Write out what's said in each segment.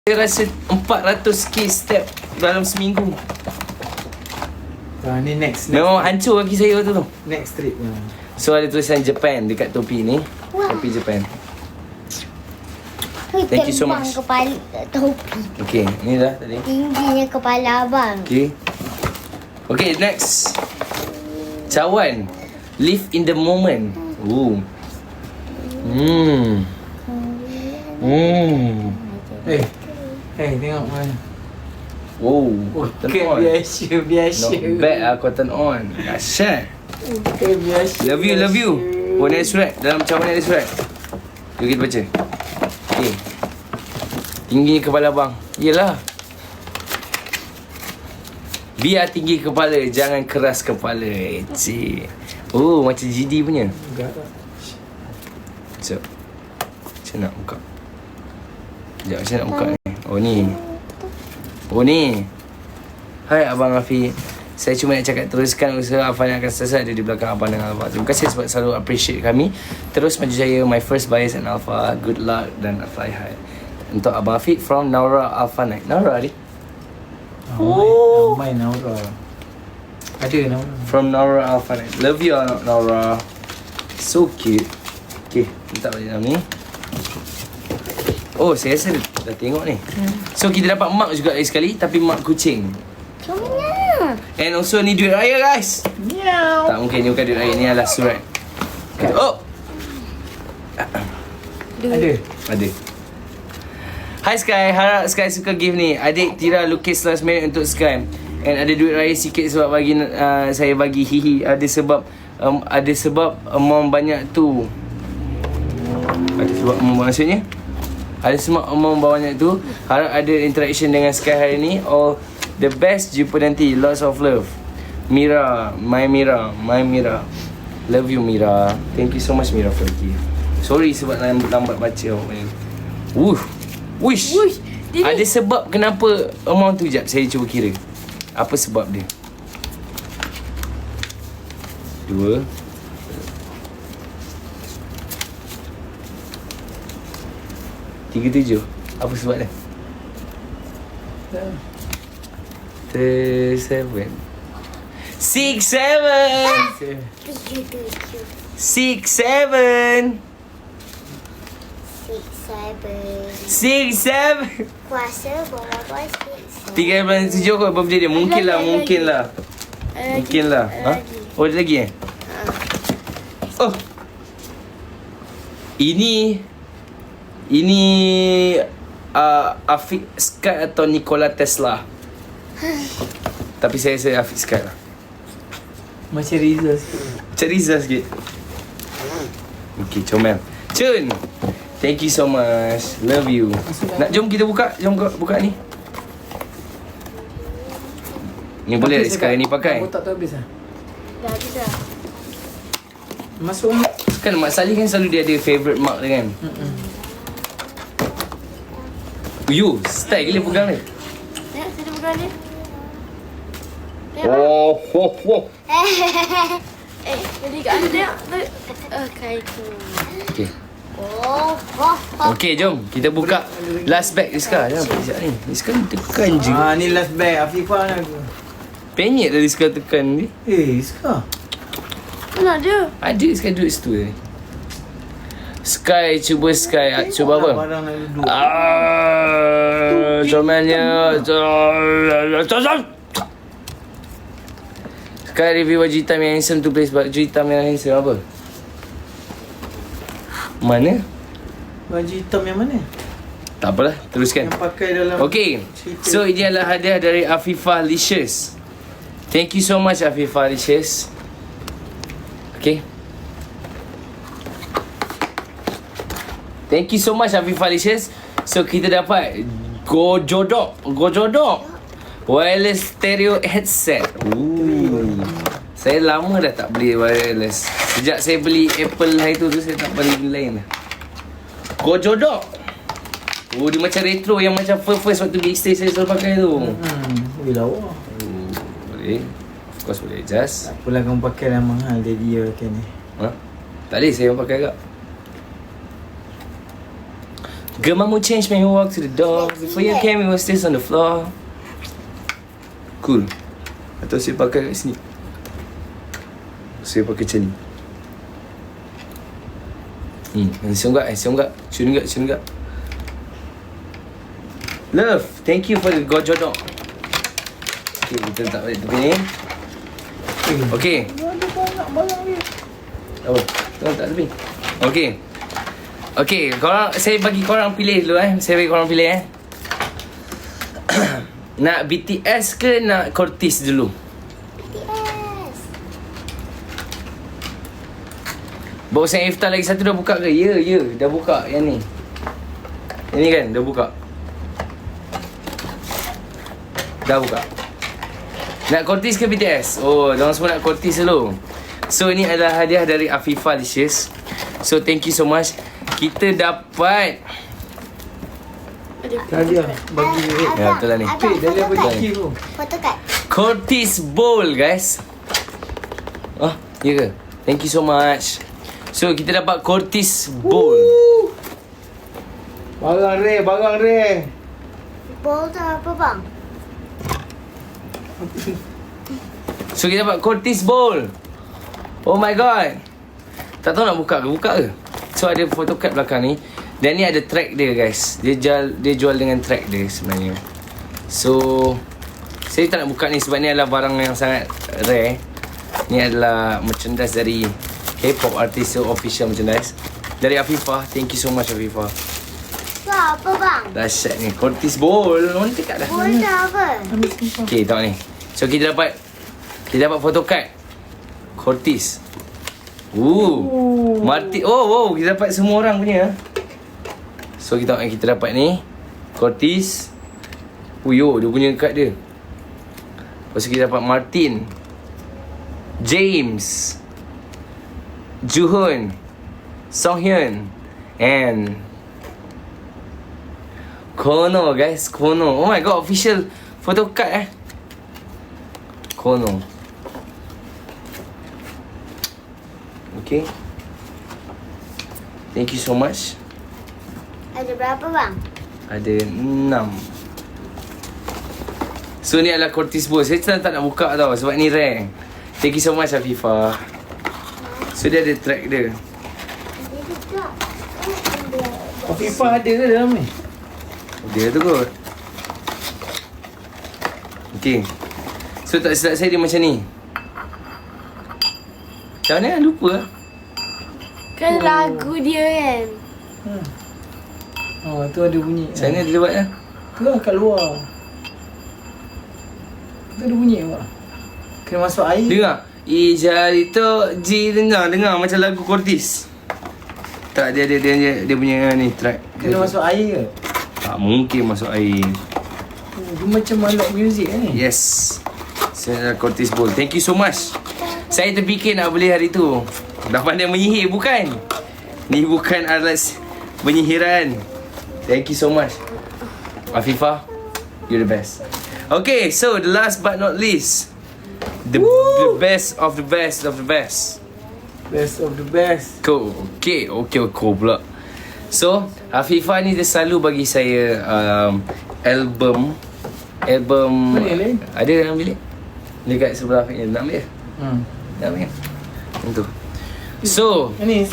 Saya rasa 400k step dalam seminggu. Ni next Memang hancur kaki saya waktu tu. next trip. So ada tulisan Japan dekat topi ni. Topi Japan. Thank you so much. Kepala topi. Okay, ni dah tadi. Tingginya kepala abang. Okay. Okay, next. Cawan. Live in the moment. Ooh. Tengok mana. Oh, turn Okay, on. biasa. Not bad lah kau turn on. Dahsyat. Okay, biasa. Love you. Oh, ni ada surat. Dalam cawan ni ada surat. Jom kita baca. Okay. Tinggi kepala bang. Yelah. Biar tinggi kepala, jangan keras kepala. Cik. Oh, macam GD punya. Enggak tak. Sekejap. Macam nak buka. Sekejap, macam nak buka ni. Oh ni. Hai Abang Afi. Saya cuma nak cakap teruskan usaha Afan yang akan selesai ada di belakang Abang dan Alpha. Terima kasih sebab selalu appreciate kami. Terus maju jaya, my first bias and Alpha. Good luck dan fly high. Untuk Abang Afi from Naura Alpha Night. Naura ni? Main Naura. Ada Naura. From Naura Alpha Night. Love you Naura. So cute. Okay, minta balik dalam ni. Oh, saya rasa dah tengok ni. So kita dapat mark juga lagi sekali, tapi mark kucing. Cuma. And also ni duit raya guys. Meow. Tak mungkin ni bukan duit raya, ni adalah surat. Oh. Ada. Hi Sky, harap Sky suka gift ni. Adik Tira lukis last minute untuk Sky. And ada duit raya sikit sebab bagi saya bagi hihi. Ada sebab amount banyak tu. Ada sebab amount maksudnya? Ada sebab amount banyak tu. Harap ada interaction dengan Sky hari ni. All the best, jumpa nanti. Lots of love. Mira. Love you Mira. Thank you so much Mira for the gift. Sorry sebab lambat baca. Wish. Ada sebab kenapa amount tu. Jap, saya cuba kira. Apa sebab dia? 2 37. Apa sebab dia? 7 6 7 6 7 6 7 Puasa bawa 3 7 kot birthday dia. Mungkin lah. Ha? Oh, ada lagi Oh. Ini Afiq Sky atau Nikola Tesla. Tapi saya rasa Afiq Sky lah. Macam Riza sikit. Okay, comel. Cun, thank you so much. Love you. Jom kita buka. Jom buka ni. Ni boleh sekarang ni pakai. Botak tu habis lah. Dah habis dah. Masuk ni. Kan Mak Salih kan selalu dia ada favourite mark dia kan. Style gila pegang ni. Tengok, saya pegang ni. Oh. Jadi kat mana tengok. Okay, tu. Okay. Oh. Okay, jom kita buka last bag Rizka. Jom, sekejap ni. Rizka ni tekan je. Ni last bag Afifah ni aku. Penyek dah Rizka tekan ni. Rizka. Mana dia? Ada Rizka duduk situ ni. Sky, cuba apa? Barang nak duduk. Comelnya. Sky review baju hitam yang handsome tu please. Baju hitam yang handsome apa? Mana? Baju hitam yang mana? Tak apalah, teruskan. Yang pakai dalam. Okay, so ini adalah hadiah dari Afifah Licious. Thank you so much Afifah Licious. Okay. Thank you so much Afifah Licious. So kita dapat Gojodok wireless stereo headset. Saya lama dah tak beli wireless. Sejak saya beli Apple hari tu saya tak beli lain dah. Gojodok. Dia macam retro yang macam first waktu big stage saya selalu pakai tu. Lawa. Boleh. Of course boleh adjust. Tak apalah kamu pakai yang mahal dia kan ni. Tak boleh saya pakai agak. Girl, mama change me, walk to the door. Before you came, we was still on the floor. Cool. Atau saya pakai kat sini. Saya pakai macam ni. Handsome enggak? Cun enggak? Love, thank you for the gojodok. Okay, kita letak balik tepi ni. Okay. Ada banyak barang dia. Apa? Kita letak tepi. Okay, saya bagi korang pilih dulu Nak BTS ke nak Cortez dulu? BTS. Box yang iftar lagi satu dah buka ke? Ya, dah buka yang ni. Yang ni kan, dah buka. Nak Cortez ke BTS? Oh, diorang semua nak Cortez dulu. So, ini adalah hadiah dari Afifah Licious. So, thank you so much. Kita dapat... Tadi lah. Bagi duit. Ya, betul lah ni. Wait, dari apa dikir tu? Photocard. Cortez Bowl, guys. Ya ke? Thank you so much. So, kita dapat Cortez Bowl. Barang rare. Bowl tu apa bang? So, kita dapat Cortez Bowl. Oh my god. Tak tahu nak buka ke? So, ada photocard belakang ni. Dan ni ada track dia, guys. Dia jual dengan track dia sebenarnya. So, saya tak nak buka ni sebab ni adalah barang yang sangat rare. Ni adalah merchandise dari K-pop artist, so official merchandise dari Afifah. Thank you so much, Afifah. Tu apa bang? Dahsyat ni. Cortez Bowl. Mana dekat dah? Bowl tu apa? Okay, tengok ni. So, kita dapat photocard Cortez. Martin. Oh, kita dapat semua orang punya. So, kita tengok yang kita dapat ni. Cortez. Dia punya kad dia. Lepas tu kita dapat Martin, James, Juhoon, Songhyun, and Kono, guys. Kono. Oh my god, official photocard Kono. Okay. Thank you so much. Ada berapa bang? Ada 6. So ni adalah Cortez Bowl. Saya tak nak buka tau sebab ni rare. Thank you so much, Afifah. So dia ada track dia. Ada juga. Afifah ada ke dalam ni? Dia tu kot. Okay. So tak silap saya dia macam ni. Macam mana? Lupa. Kan lagu dia kan. Oh, tu ada bunyi. Sana dia buat lah. Tu lah kat luar. Tu ada bunyi awak. Kena masuk air. Dengar. Ijarito Ji dengar macam lagu Cortez. Tak, dia punya ni track. Kena masuk air ke? Tak mungkin masuk air. Dia macam malak music kan ni? Yes. Saya Cortez Bowl. Thank you so much. Saya terfikir nak beli hari tu. Dah pandai menyihir, bukan? Ni bukan alas penyihiran. Thank you so much, Afifah. You're the best. Okay, so the last but not least, the best of the best of the best. Best of the best. Cool. Okay, cool pula. So, Afifah ni dia selalu bagi saya album. Mana lain? Ada dalam bilik. Dekat sebelah ni. Nak ambil? Nak ambil? Itu. So, Ini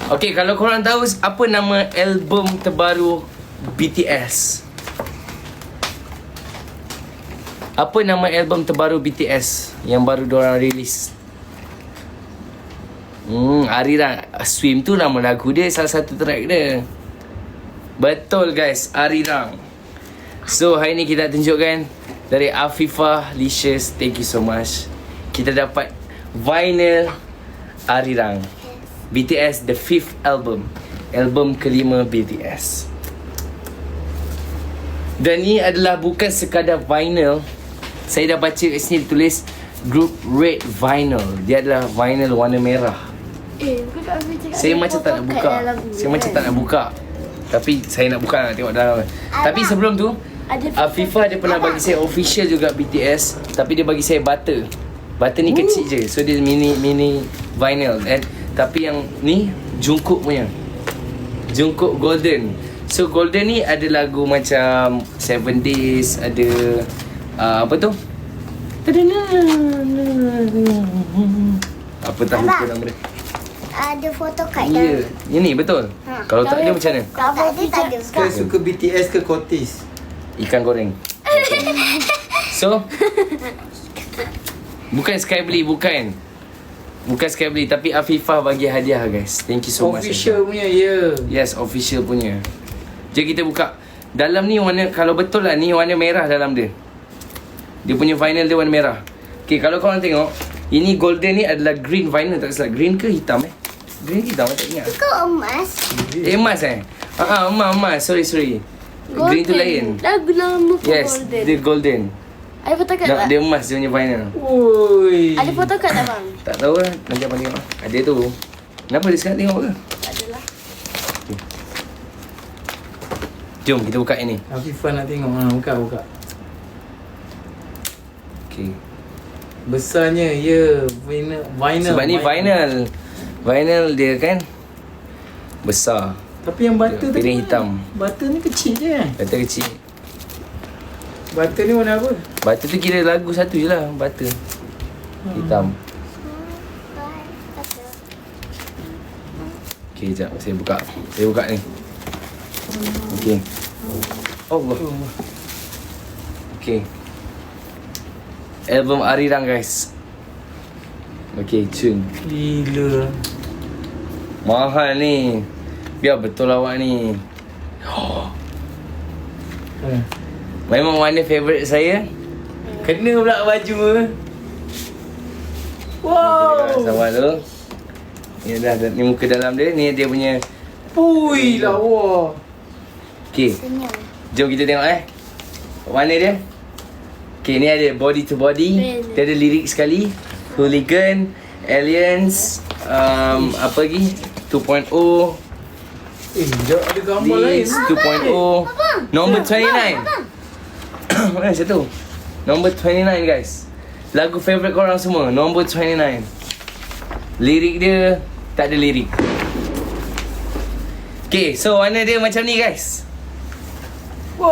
okay, kalau korang tahu apa nama album terbaru BTS? Apa nama album terbaru BTS yang baru diorang release? Arirang. Swim tu nama lagu dia, salah satu track dia. Betul guys, Arirang. So hari ni kita tunjukkan dari Afifah Licious. Thank you so much. Kita dapat vinyl Arirang, BTS the 5th album. Album kelima BTS. Dan ni adalah bukan sekadar vinyl. Saya dah baca kat sini tulis Group Red Vinyl. Dia adalah vinyl warna merah. Kau tak boleh cakap Saya macam tak nak buka. Saya macam tak nak buka. Tapi saya nak buka, nak tengok dalam. Tapi sebelum tu Afifah dia pernah bagi saya official juga BTS. Tapi dia bagi saya butter. Butter ni kecil je. So dia mini vinyl. Tapi yang ni Jungkook punya. Jungkook Golden. So Golden ni ada lagu macam 7 Days, ada apa tu? Apa tahu Abang. apa nama dia? Ada foto kat Ya, ini betul. Ha. Kalau tak dia macam mana? Tak ada. Sky suka BTS ke Kotis? Ikan goreng. So bukan Sky beli, bukan Sky beli, tapi Afifah bagi hadiah guys. Thank you so much. Official punya, ya. Yes, official punya. Jom kita buka. Dalam ni warna, kalau betul lah ni warna merah dalam dia. Dia punya vinyl dia warna merah. Okay, kalau korang tengok, ini Golden ni adalah green vinyl, tak salah. Green ke hitam Green ke hitam, tak ingat. Kau emas. Emas emas. Sorry. Green tu lain. Lagu lama pun Yes, golden. dia golden. Ada foto kat tak? Dia emas dia punya vinyl. Ui. Ada foto kat tak bang? Tak tahu lah, nanti abang tengok. Ada tu. Kenapa dia sekarang tengok ke? Tak adalah. Jom kita buka ini. Afifah nak tengok. Buka. Okay. Besarnya, ya. Vinyl. Sebab ni vinyl. Vinyl dia kan besar. Tapi yang butter tu Piring mana? hitam. Butter ni kecil je kan? Butter kecil. Butter ni warna apa? Butter tu kira lagu satu je lah. Butter hitam. Okay, sekejap. Saya buka ni. Okay. Allah. Okay. Album Arirang guys. Okay, tune. Gila. Mahal ni. Biar betul awak ni. Memang warna favourite saya. Kena pula baju. Wow. Wow. Sabar dulu. Ni dah, ni muka dalam dia. Ni dia punya. Pui lawa. Okay. Senyum. Jom kita tengok warna dia. Okay, ni ada Body to Body. Dia ada lirik sekali. Hooligan, Aliens, apa lagi? 2.0. Jom ada gambar lain. This 2.0. Number 29. Mana satu? Number 29 guys. Lagu favourite korang semua. Number 29. Lirik dia tak ada lirik. Okay, so warna dia macam ni guys. Wow.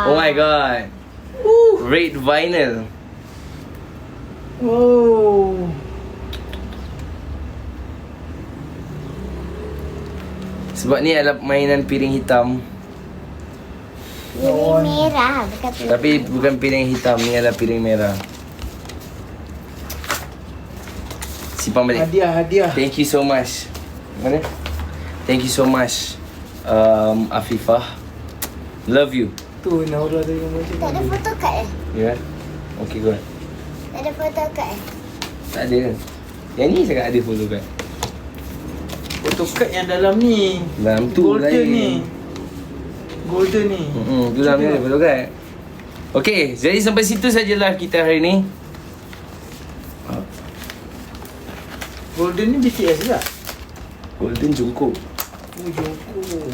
Oh my god. Red vinyl. Wow. Sebab ni adalah mainan piring hitam. Ini merah. Tapi bukan piring hitam. Ni adalah piring merah. Simpan balik. Hadiah. Thank you so much. Mana? Thank you so much, Afifah. Love you. Tu Naura tu yang macam Tak ada ni. foto kat Ya? Okay, good. Tak ada foto kat Tak ada. Yang ni sangat ada follow kan? Foto kad yang dalam ni. Dalam tu Golden lain. ni. Golden ni. Tu dalam ni ada follow kan? Okay, jadi sampai situ saja live kita hari ni. Golden ni BTS juga. Golden Jungkook. Oh, Jungkook.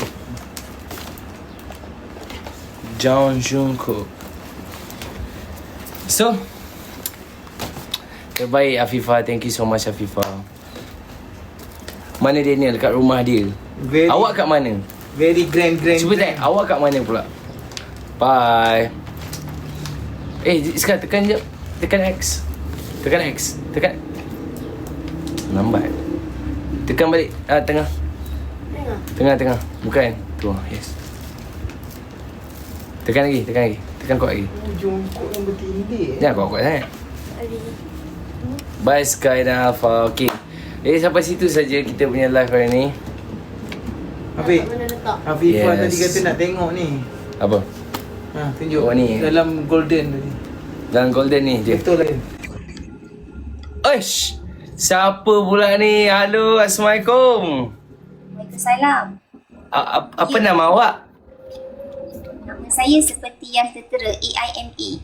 John Jungkook. So, terbaik Afifah. Thank you so much Afifah. Mana Daniel? Kat rumah dia. Very, Awak kat mana? very grand. Cuba tengok awak kat mana pula. Bye. Sekarang tekan je. Tekan X. Tekan. Lambat. Tekan balik. Tengah. Tengah. Bukan. Tu. Yes. Tekan lagi. Tekan kuat lagi. Oh, Jungkook yang bertindih. Jangan kuat-kuat sangat. Bye Sky dan Alpha. Okay. Jadi sampai situ saja kita punya live hari ni. Afifah Yes. tadi kata nak tengok ni. Apa? Tunjuk. Oh, ni. Dalam golden tadi. Dalam golden ni dia. Betul lah. Oish! Siapa pula ni? Halo, Assalamualaikum. Waalaikumsalam. Apa nama awak? Nama saya seperti yang tertera AIME.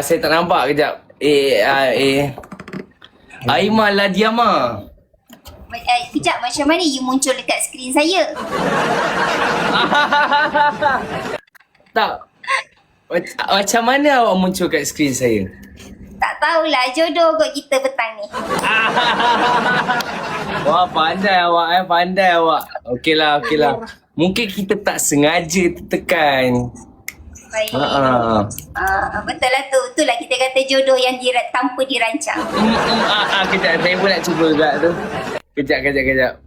Saya tak nampak kejap. Aima Ladiama. Kejap, macam mana you muncul dekat skrin saya? Tak. Macam mana awak muncul kat skrin saya? Tak tahulah jodoh kot kita petang ni. Wah, pandai awak pandai awak. Okeylah. Mungkin kita tak sengaja tertekan. Baik. Ha. Betul lah tu. Itulah kita kata jodoh yang tanpa dirancang. Kejap, saya pun nak cuba juga tu. Kejap.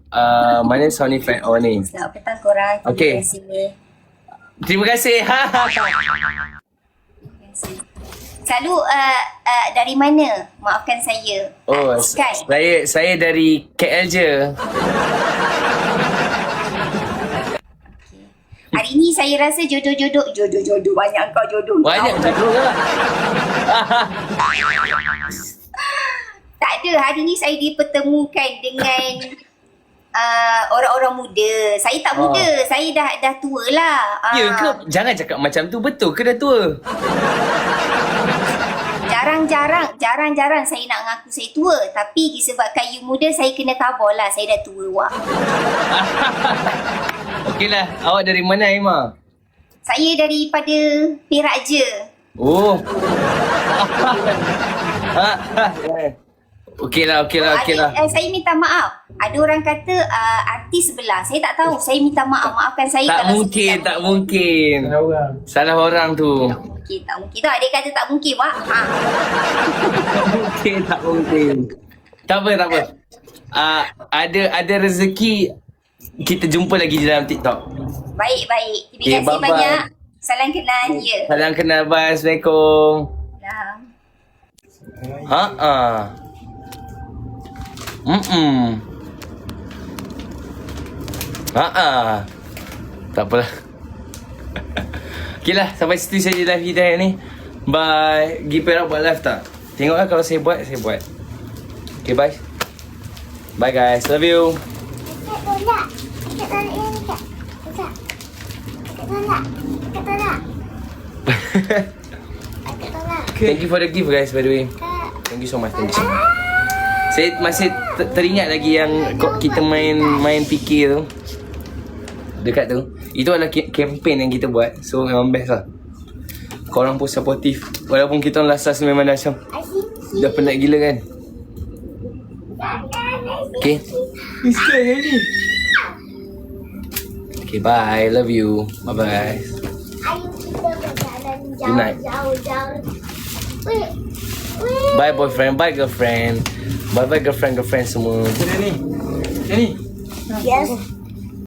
Mana sound effect? Oh ni. Selamat petang korang. Okey. Terima kasih. Selalu dari mana? Maafkan saya. Oh, Sky. saya dari KL je. Hari ni saya rasa jodoh banyak kau jodoh. Banyak jodoh lah. Tak ada. Hari ni saya dipertemukan dengan orang-orang muda. Saya tak muda. Saya dah tua lah. Ya ke? Jangan cakap macam tu. Betul ke dah tua? Jarang-jarang saya nak ngaku saya tua. Tapi disebabkan you muda, saya kena cover lah. Saya dah tua, wak. Okeylah. Awak dari mana, Aima? Saya daripada Perak je. Oh. Okeylah. Saya minta maaf. Ada orang kata artis sebelah. Saya tak tahu. Saya minta maaf. Maafkan saya Tak kalau mungkin. Salah orang tu. Tak mungkin. Tu adik kata tak mungkin, wak. Tak mungkin. Tak apa. Ada rezeki kita jumpa lagi di dalam TikTok. Baik. Terima kasih bye-bye. banyak. Salam kenal. Ya. Salam kenal. Bye. Assalamualaikum. Salam. Tak apalah. Okeylah, sampai situ saja live kita hari ni. Bye. Pergi Perak buat live tak? Tengoklah kalau saya buat. Okay, bye. Bye guys. Love you. Thank you for the gift guys, by the way. Thank you so much. Saya masih teringat lagi yang kita main fikir tu. Dekat tu. Itu adalah campaign yang kita buat. So memang best lah. Korang pun supportive. Walaupun kita orang last memang dah macam dah penat gila kan. Okay. Okay, bye. Love you. Bye-bye. Good night. Bye boyfriend. Bye girlfriend. Bye girlfriend semua. Sini. Yes.